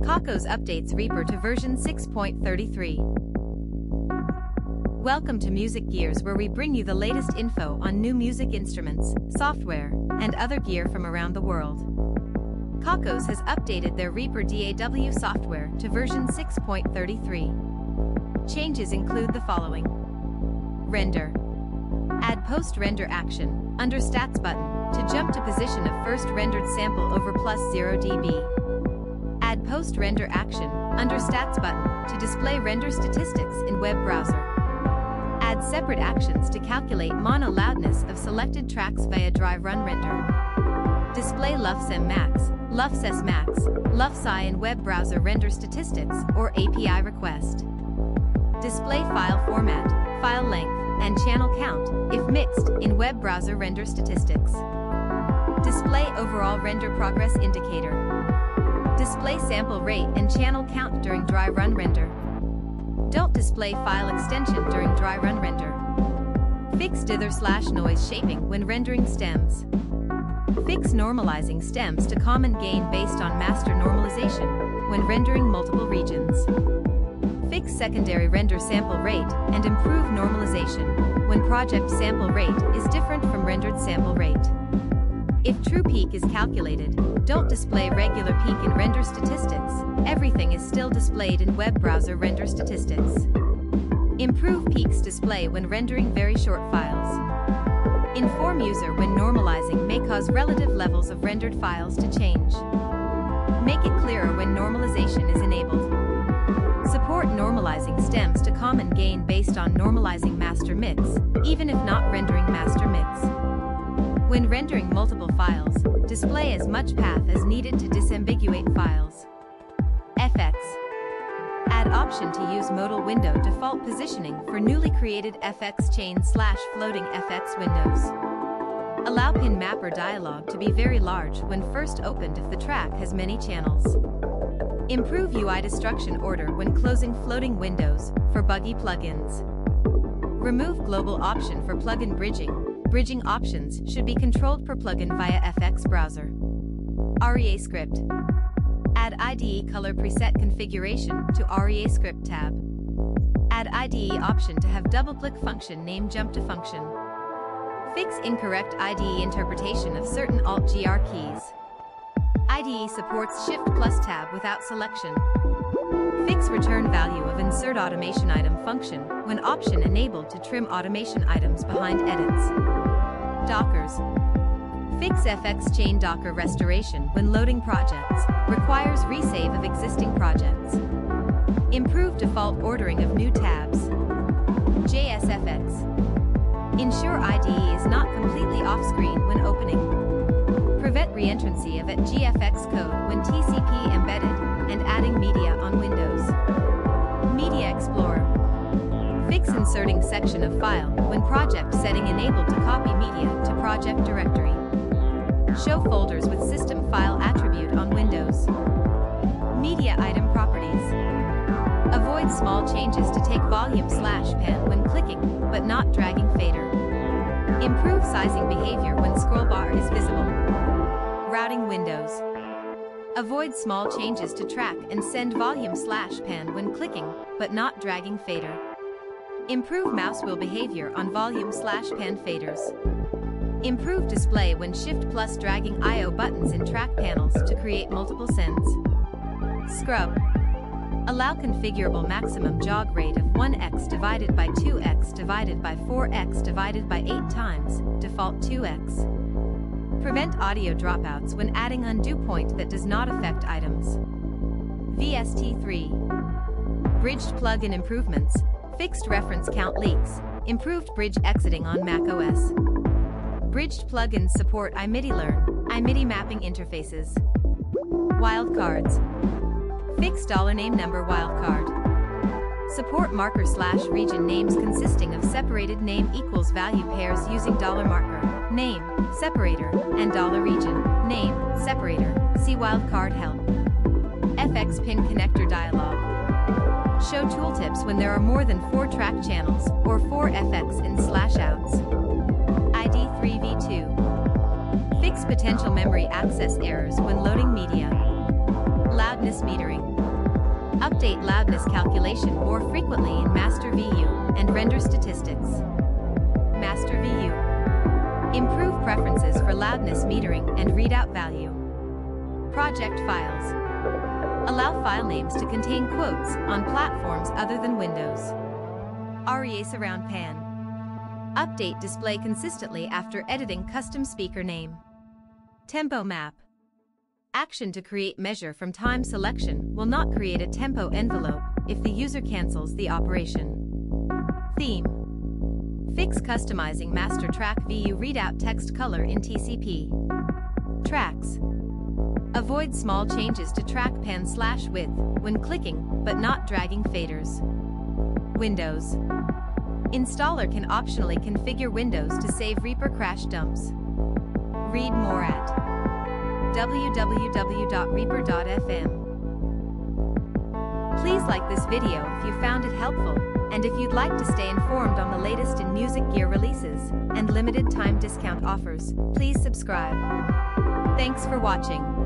Cockos updates Reaper to version 6.33. Welcome to Music Gears, where we bring you the latest info on new music instruments, software, and other gear from around the world. Cockos has updated their Reaper DAW software to version 6.33. Changes include the following. Render. Add post-render action, under Stats button, to jump to position of first rendered sample over +0 dB. Add post-render action, under Stats button, to display render statistics in web browser. Add separate actions to calculate mono loudness of selected tracks via drive run render. Display lufs-m max, lufs-s max, lufs-i in web browser render statistics or API request. Display file format, file length, and channel count, if mixed, in web browser render statistics. Display overall render progress indicator. Display sample rate and channel count during dry run render. Don't display file extension during dry run render. Fix dither/noise shaping when rendering stems. Fix normalizing stems to common gain based on master normalization when rendering multiple regions. Fix secondary render sample rate and improve normalization when project sample rate is different from rendered sample rate. If true peak is calculated, don't display regular peak in render statistics. Everything is still displayed in web browser render statistics. Improve peaks display when rendering very short files. Inform user when normalizing may cause relative levels of rendered files to change. Make it clearer when normalization is enabled. Support normalizing stems to common gain based on normalizing master mix, even if not rendering master mix. When rendering multiple files, display as much path as needed to disambiguate files. FX. Add option to use modal window default positioning for newly created FX chain/floating FX windows. Allow pin mapper dialog to be very large when first opened if the track has many channels. Improve UI destruction order when closing floating windows for buggy plugins. Remove global option for plugin bridging. Bridging options should be controlled per plugin via FX browser. REA script. Add IDE color preset configuration to REA script tab. Add IDE option to have double-click function name jump to function. Fix incorrect IDE interpretation of certain Alt-GR keys. IDE supports Shift+Tab without selection. Fix return value of insert automation item function when option enabled to trim automation items behind edits. Dockers. Fix FX chain Docker restoration when loading projects, requires resave of existing projects. Improve default ordering of new tabs. JSFX. Ensure IDE is not completely off-screen when opening. Prevent reentrancy of GFX code when TCP embedded and adding media on Windows. Media Explorer. Fix inserting section of file when project setting enabled to copy media to project directory. Show folders with system file attribute on Windows. Media item properties. Avoid small changes to take volume/pan when clicking, but not dragging fader. Improve sizing behavior when scroll bar is visible. Routing windows. Avoid small changes to track and send volume/pan when clicking, but not dragging fader. Improve mouse wheel behavior on volume/pan faders. Improve display when shift plus dragging I/O buttons in track panels to create multiple sends. Scrub. Allow configurable maximum jog rate of 1x divided by 2x divided by 4x divided by 8 times, default 2x. Prevent audio dropouts when adding undue point that does not affect items. VST3. Bridged plugin improvements. Fixed reference count leaks. Improved bridge exiting on macOS. Bridged plugins support iMidi Learn, iMidi mapping interfaces. Wildcards. Fix $name number wildcard. Support marker/region names consisting of separated name equals value pairs using $marker, name, separator, and $region, name, separator. See wildcard help. FX pin connector dialog. Show tooltips when there are more than 4 track channels or 4 FX in/outs. ID3v2. Fix potential memory access errors when loading media. Loud loudness metering. Update loudness calculation more frequently in master VU and render statistics. Master VU. Improve preferences for loudness metering and readout value. Project files. Allow file names to contain quotes on platforms other than Windows. REA surround pan. Update display consistently after editing custom speaker name. Tempo map. Action to create measure from time selection will not create a tempo envelope if the user cancels the operation. Theme. Fix customizing master track VU readout text color in TCP. Tracks. Avoid small changes to trackpan/width when clicking but not dragging faders. Windows. Installer can optionally configure Windows to save Reaper crash dumps. Read more at www.reaper.fm. Please like this video if you found it helpful, and if you'd like to stay informed on the latest in music gear releases and limited time discount offers, please subscribe. Thanks for watching.